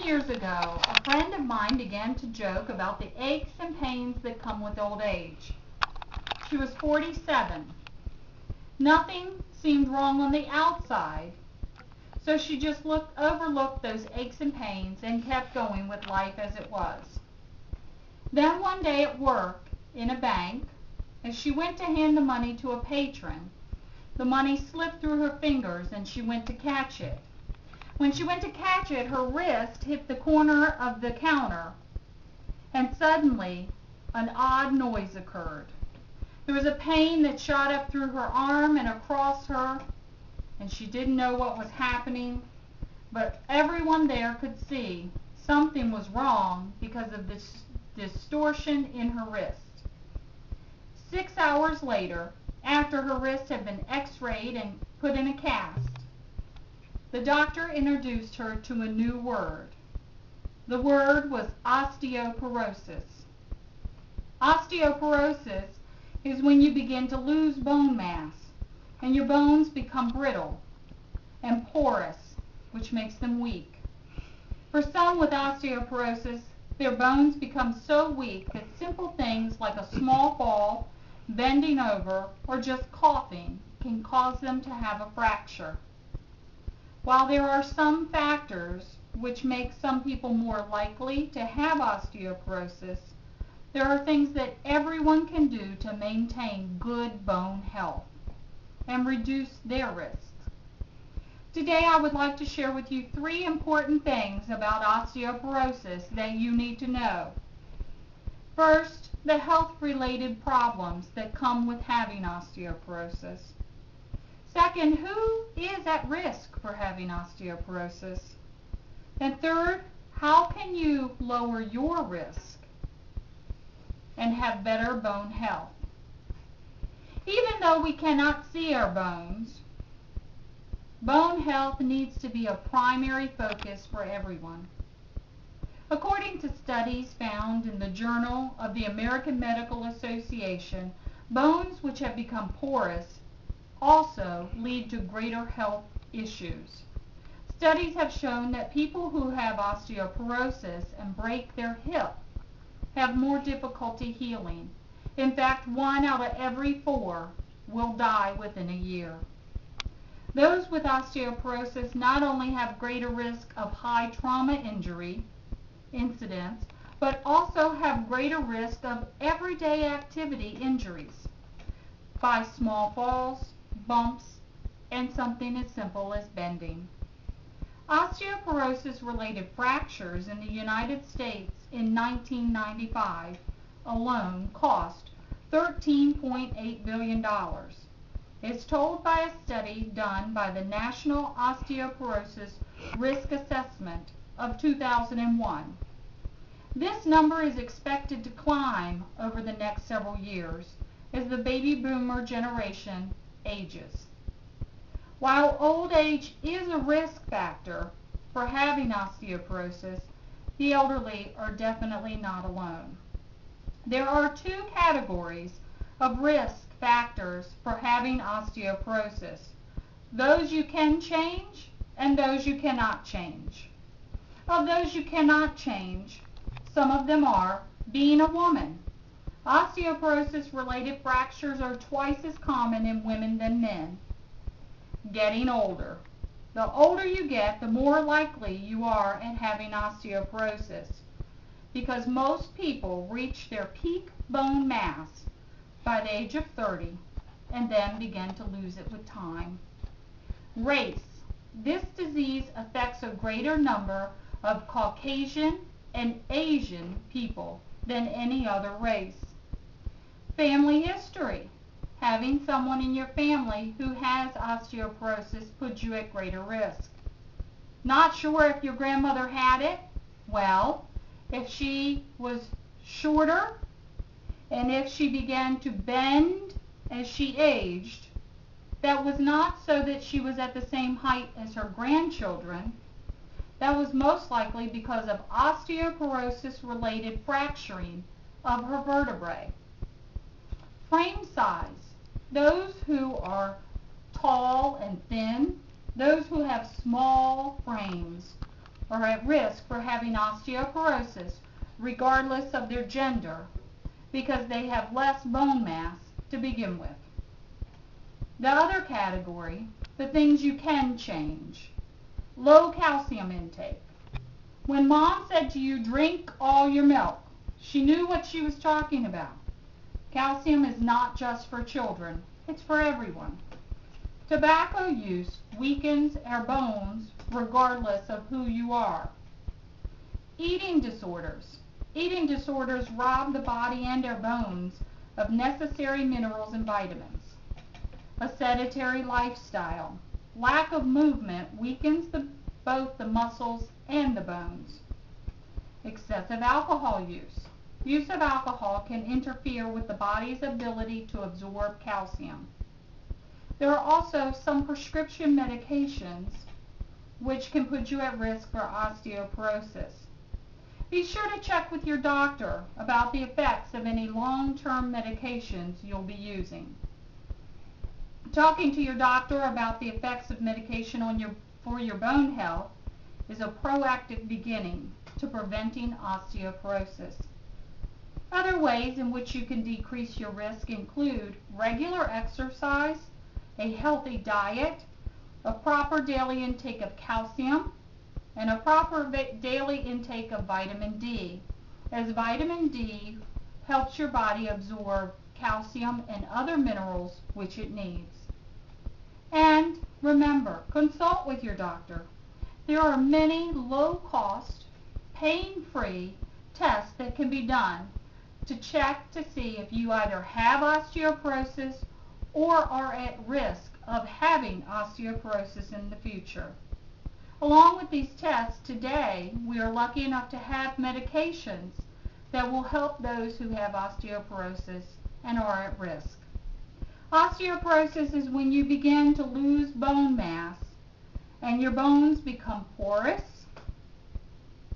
years ago, a friend of mine began to joke about the aches and pains that come with old age. She was 47. Nothing seemed wrong on the outside, so she just overlooked those aches and pains and kept going with life as it was. Then one day at work in a bank, as she went to hand the money to a patron, the money slipped through her fingers and she went to catch it. When she went to catch it, her wrist hit the corner of the counter, and suddenly an odd noise occurred. There was a pain that shot up through her arm and across her, and she didn't know what was happening, but everyone there could see something was wrong because of this distortion in her wrist. 6 hours later, after her wrist had been x-rayed and put in a cast, the doctor introduced her to a new word. The word was osteoporosis. Osteoporosis is when you begin to lose bone mass and your bones become brittle and porous, which makes them weak. For some with osteoporosis, their bones become so weak that simple things like a small fall, bending over, or just coughing can cause them to have a fracture. While there are some factors which make some people more likely to have osteoporosis, there are things that everyone can do to maintain good bone health and reduce their risks. Today I would like to share with you 3 important things about osteoporosis that you need to know. First, the health-related problems that come with having osteoporosis. Second, who is at risk for having osteoporosis? And third, how can you lower your risk and have better bone health? Even though we cannot see our bones, bone health needs to be a primary focus for everyone. According to studies found in the Journal of the American Medical Association, bones which have become porous also lead to greater health issues. Studies have shown that people who have osteoporosis and break their hip have more difficulty healing. In fact, 1 out of every 4 will die within a year. Those with osteoporosis not only have greater risk of high trauma injury incidents, but also have greater risk of everyday activity injuries by small falls, bumps, and something as simple as bending. Osteoporosis-related fractures in the United States in 1995 alone cost $13.8 billion. It's told by a study done by the National Osteoporosis Risk Assessment of 2001. This number is expected to climb over the next several years as the baby boomer generation ages. While old age is a risk factor for having osteoporosis, the elderly are definitely not alone. There are 2 categories of risk factors for having osteoporosis: those you can change and those you cannot change. Of those you cannot change, some of them are being a woman. Osteoporosis-related fractures are twice as common in women than men. Getting older. The older you get, the more likely you are at having osteoporosis, because most people reach their peak bone mass by the age of 30 and then begin to lose it with time. Race. This disease affects a greater number of Caucasian and Asian people than any other race. Family history. Having someone in your family who has osteoporosis puts you at greater risk. Not sure if your grandmother had it? Well, if she was shorter and if she began to bend as she aged, that was not so that she was at the same height as her grandchildren. That was most likely because of osteoporosis-related fracturing of her vertebrae. Frame size. Those who are tall and thin, those who have small frames, are at risk for having osteoporosis regardless of their gender because they have less bone mass to begin with. The other category, the things you can change. Low calcium intake. When Mom said to you, drink all your milk, she knew what she was talking about. Calcium is not just for children, it's for everyone. Tobacco use weakens our bones regardless of who you are. Eating disorders. Eating disorders rob the body and our bones of necessary minerals and vitamins. A sedentary lifestyle. Lack of movement weakens both the muscles and the bones. Excessive alcohol use. Use of alcohol can interfere with the body's ability to absorb calcium. There are also some prescription medications which can put you at risk for osteoporosis. Be sure to check with your doctor about the effects of any long-term medications you'll be using. Talking to your doctor about the effects of medication for your bone health is a proactive beginning to preventing osteoporosis. Other ways in which you can decrease your risk include regular exercise, a healthy diet, a proper daily intake of calcium, and a proper daily intake of vitamin D, as vitamin D helps your body absorb calcium and other minerals which it needs. And remember, consult with your doctor. There are many low-cost, pain-free tests that can be done to check to see if you either have osteoporosis or are at risk of having osteoporosis in the future. Along with these tests, today we are lucky enough to have medications that will help those who have osteoporosis and are at risk. Osteoporosis is when you begin to lose bone mass and your bones become porous.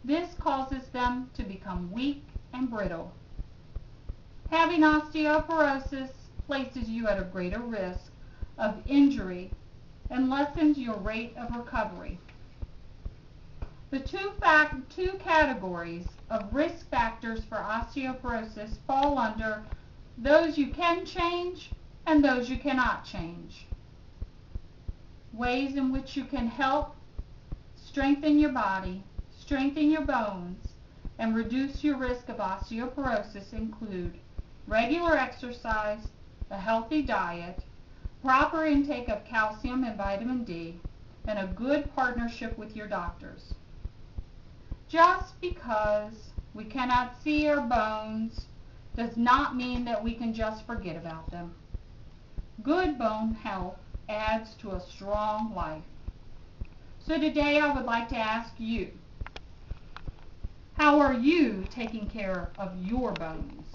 This causes them to become weak and brittle. Having osteoporosis places you at a greater risk of injury and lessens your rate of recovery. The two categories of risk factors for osteoporosis fall under those you can change and those you cannot change. Ways in which you can help strengthen your body, strengthen your bones, and reduce your risk of osteoporosis include regular exercise, a healthy diet, proper intake of calcium and vitamin D, and a good partnership with your doctors. Just because we cannot see our bones does not mean that we can just forget about them. Good bone health adds to a strong life. So today I would like to ask you, how are you taking care of your bones?